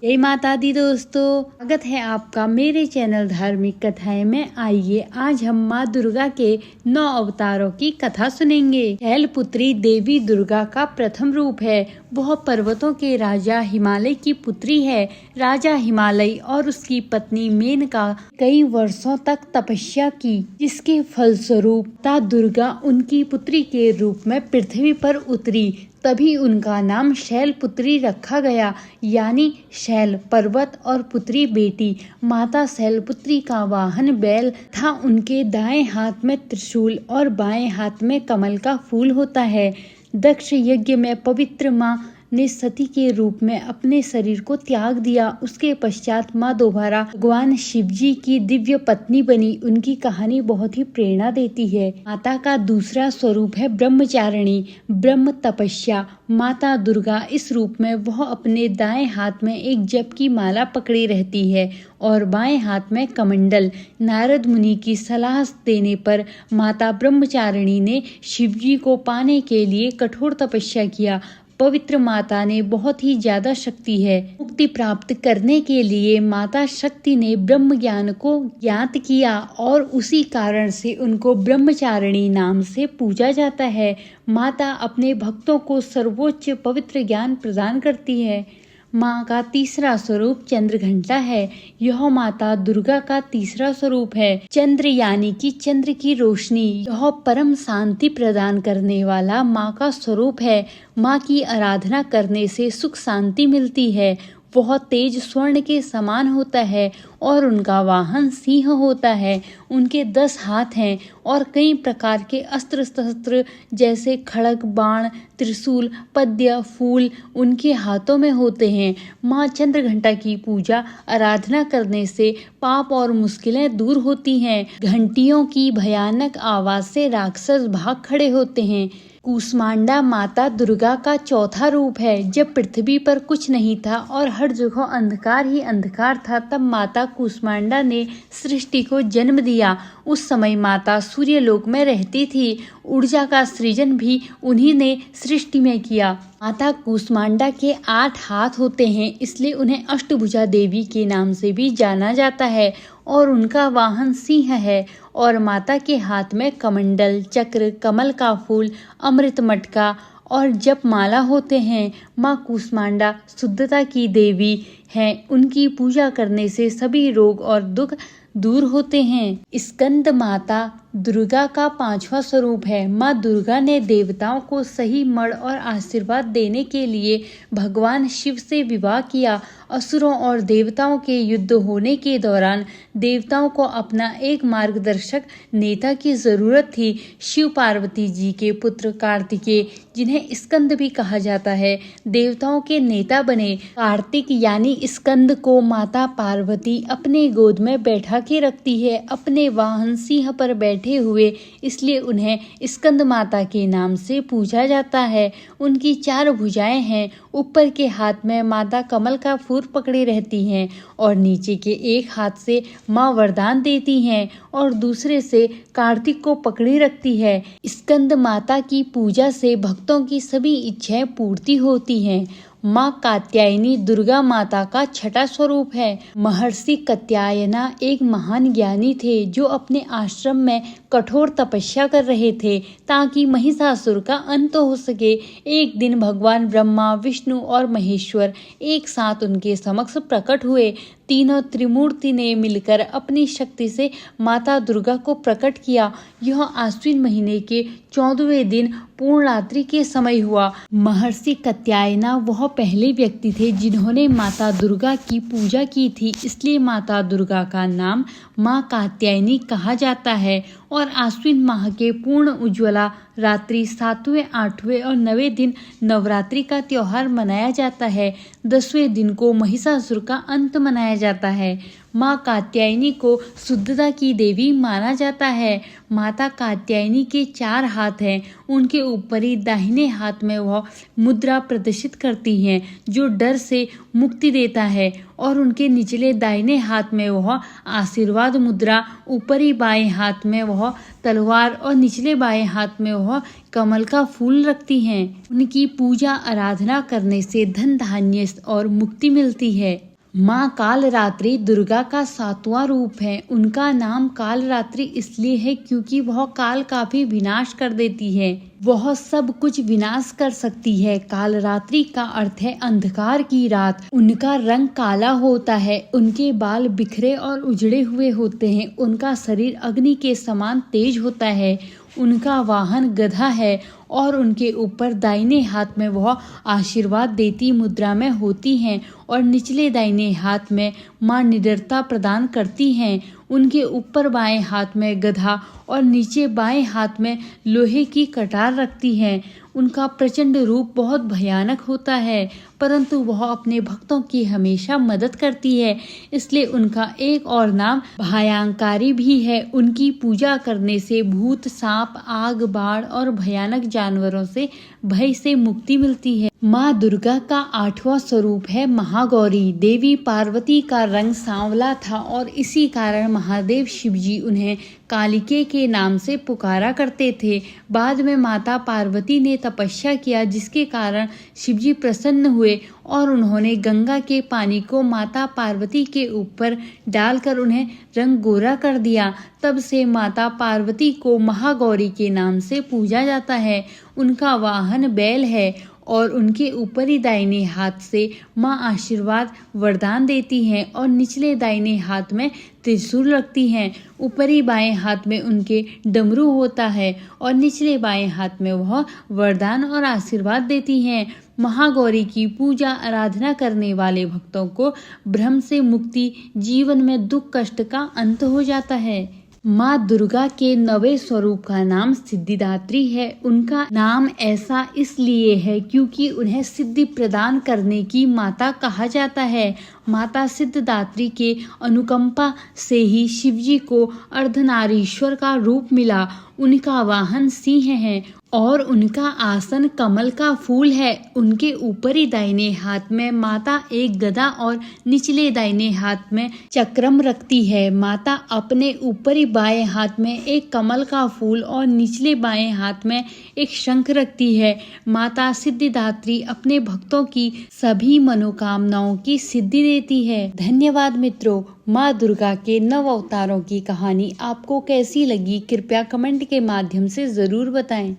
जय माता दी दोस्तों, स्वागत है आपका मेरे चैनल धार्मिक कथाएं में। आइए आज हम माँ दुर्गा के 9 अवतारों की कथा सुनेंगे। शैलपुत्री देवी दुर्गा का प्रथम रूप है। वह पर्वतों के राजा हिमालय की पुत्री है। राजा हिमालय और उसकी पत्नी मेनका कई वर्षों तक तपस्या की, जिसके फलस्वरूप माता दुर्गा उनकी पुत्री के रूप में पृथ्वी पर उतरी। तभी उनका नाम शैलपुत्री रखा गया, यानी शैल पर्वत और पुत्री बेटी। माता शैलपुत्री का वाहन बैल था। उनके दाएं हाथ में त्रिशूल और बाएं हाथ में कमल का फूल होता है। दक्ष यज्ञ में पवित्र माँ ने सती के रूप में अपने शरीर को त्याग दिया। उसके पश्चात माँ दोबारा भगवान शिव जी की दिव्य पत्नी बनी। उनकी कहानी बहुत ही प्रेरणा देती है। माता का दूसरा स्वरूप है ब्रह्मचारिणी, ब्रह्म तपस्या। माता दुर्गा इस रूप में वह अपने दाएं हाथ में एक जप की माला पकड़ी रहती है और बाएं हाथ में कमंडल। नारद मुनि की सलाह देने पर माता ब्रह्मचारिणी ने शिव जी को पाने के लिए कठोर तपस्या किया। पवित्र माता ने बहुत ही ज्यादा शक्ति है। मुक्ति प्राप्त करने के लिए माता शक्ति ने ब्रह्म ज्ञान को ज्ञात किया और उसी कारण से उनको ब्रह्मचारिणी नाम से पूजा जाता है। माता अपने भक्तों को सर्वोच्च पवित्र ज्ञान प्रदान करती है। माँ का तीसरा स्वरूप चंद्रघंटा है। यह माता दुर्गा का तीसरा स्वरूप है। चंद्र यानी कि चंद्र की रोशनी, यह परम शांति प्रदान करने वाला माँ का स्वरूप है। माँ की आराधना करने से सुख शांति मिलती है। वह तेज स्वर्ण के समान होता है और उनका वाहन सिंह होता है। उनके 10 हाथ हैं और कई प्रकार के अस्त्र शस्त्र जैसे खड्ग, बाण, त्रिशूल, पद्य, फूल उनके हाथों में होते हैं। माँ चंद्रघंटा की पूजा आराधना करने से पाप और मुश्किलें दूर होती हैं। घंटियों की भयानक आवाज से राक्षस भाग खड़े होते हैं। कूष्मांडा माता दुर्गा का चौथा रूप है। जब पृथ्वी पर कुछ नहीं था और हर जगह अंधकार ही अंधकार था, तब माता कूष्मांडा ने सृष्टि को जन्म दिया। उस समय माता सूर्यलोक में रहती थी। ऊर्जा का सृजन भी उन्हीं ने सृष्टि में किया। माता कूष्मांडा के 8 हाथ होते हैं, इसलिए उन्हें अष्टभुजा देवी के नाम से भी जाना जाता है और उनका वाहन सिंह है। और माता के हाथ में कमंडल, चक्र, कमल का फूल, अमृत मटका और जप माला होते हैं। माँ कूष्मांडा शुद्धता की देवी हैं। उनकी पूजा करने से सभी रोग और दुख दूर होते हैं। स्कंद माता दुर्गा का 5वां स्वरूप है। माँ दुर्गा ने देवताओं को सही मण और आशीर्वाद देने के लिए भगवान शिव से विवाह किया। असुरों और देवताओं के युद्ध होने के दौरान देवताओं को अपना एक मार्गदर्शक नेता की जरूरत थी। शिव पार्वती जी के पुत्र कार्तिकेय, जिन्हें स्कंद भी कहा जाता है, देवताओं के नेता बने। कार्तिक यानी स्कंद को माता पार्वती अपने गोद में बैठा के रखती है, अपने वाहन सिंह पर बैठे हुए, इसलिए उन्हें स्कंद माता के नाम से पूजा जाता है। उनकी 4 भुजाएं हैं। ऊपर के हाथ में माता कमल का फूल पकड़ी रहती हैं और नीचे के एक हाथ से माँ वरदान देती हैं और दूसरे से कार्तिक को पकड़ी रखती है। स्कंद माता की पूजा से भक्तों की सभी इच्छाएं पूर्ति होती हैं। माँ कात्यायनी दुर्गा माता का 6वां स्वरूप है। महर्षि कात्यायना एक महान ज्ञानी थे जो अपने आश्रम में कठोर तपस्या कर रहे थे ताकि महिषासुर का अंत हो सके। एक दिन भगवान ब्रह्मा, विष्णु और महेश्वर एक साथ उनके समक्ष प्रकट हुए। तीनों त्रिमूर्ति ने मिलकर अपनी शक्ति से माता दुर्गा को प्रकट किया। यह आश्विन महीने के 14वें दिन पूर्णरात्रि के समय हुआ। महर्षि कात्यायना वह पहले व्यक्ति थे जिन्होंने माता दुर्गा की पूजा की थी, इसलिए माता दुर्गा का नाम माँ कात्यायनी कहा जाता है। और आश्विन माह के पूर्ण उज्ज्वला रात्रि 7वें, 8वें और 9वें दिन नवरात्रि का त्योहार मनाया जाता है। 10वें दिन को महिषासुर का अंत मनाया जाता है। माँ कात्यायनी को शुद्धता की देवी माना जाता है। माता कात्यायनी के 4 हाथ हैं। उनके ऊपरी दाहिने हाथ में वह मुद्रा प्रदर्शित करती हैं जो डर से मुक्ति देता है और उनके निचले दाहिने हाथ में वह आशीर्वाद मुद्रा, ऊपरी बाएं हाथ में वह तलवार और निचले बाएं हाथ में वह कमल का फूल रखती हैं। उनकी पूजा आराधना करने से धन धान्य और मुक्ति मिलती है। माँ कालरात्रि दुर्गा का 7वां रूप है। उनका नाम कालरात्रि इसलिए है क्योंकि वह काल का भी विनाश कर देती है। वह सब कुछ विनाश कर सकती है। कालरात्रि का अर्थ है अंधकार की रात। उनका रंग काला होता है। उनके बाल बिखरे और उजड़े हुए होते हैं। उनका शरीर अग्नि के समान तेज होता है। उनका वाहन गधा है और उनके ऊपर दाहिने हाथ में वह आशीर्वाद देती मुद्रा में होती हैं और निचले दाहिने हाथ में मां निडरता प्रदान करती हैं। उनके ऊपर बाएं हाथ में गधा और नीचे बाएं हाथ में लोहे की कटार रखती हैं। उनका प्रचंड रूप बहुत भयानक होता है, परंतु वह अपने भक्तों की हमेशा मदद करती है, इसलिए उनका एक और नाम भयंकारी भी है। उनकी पूजा करने से भूत, सांप, आग, बाढ़ और भयानक जानवरों से भय से मुक्ति मिलती है। माँ दुर्गा का 8वां स्वरूप है महागौरी। देवी पार्वती का रंग सांवला था और इसी कारण महादेव शिवजी उन्हें कालिके के नाम से पुकारा करते थे। बाद में माता पार्वती ने तपस्या किया, जिसके कारण शिवजी प्रसन्न हुए और उन्होंने गंगा के पानी को माता पार्वती के ऊपर डालकर उन्हें रंग गोरा कर दिया। तब से माता पार्वती को महागौरी के नाम से पूजा जाता है। उनका वाहन बैल है और उनके ऊपरी दाहिने हाथ से माँ आशीर्वाद वरदान देती हैं और निचले दाहिने हाथ में त्रिशूल रखती हैं। ऊपरी बाएं हाथ में उनके डमरू होता है और निचले बाएं हाथ में वह वरदान और आशीर्वाद देती हैं। महागौरी की पूजा आराधना करने वाले भक्तों को भ्रम से मुक्ति, जीवन में दुख कष्ट का अंत हो जाता है। माँ दुर्गा के 9वें स्वरूप का नाम सिद्धिदात्री है। उनका नाम ऐसा इसलिए है क्योंकि उन्हें सिद्धि प्रदान करने की माता कहा जाता है। माता सिद्धिदात्री के अनुकंपा से ही शिवजी को अर्धनारीश्वर का रूप मिला। उनका वाहन सिंह है और उनका आसन कमल का फूल है। उनके ऊपरी दाहिने हाथ में माता एक गदा और निचले दाहिने हाथ में चक्रम रखती है। माता अपने ऊपरी बाएं हाथ में एक कमल का फूल और निचले बाएं हाथ में एक शंख रखती है। माता सिद्धिदात्री अपने भक्तों की सभी मनोकामनाओं की सिद्धि देती है। धन्यवाद मित्रों। माँ दुर्गा के 9 अवतारों की कहानी आपको कैसी लगी, कृपया कमेंट के माध्यम से जरूर बताएं।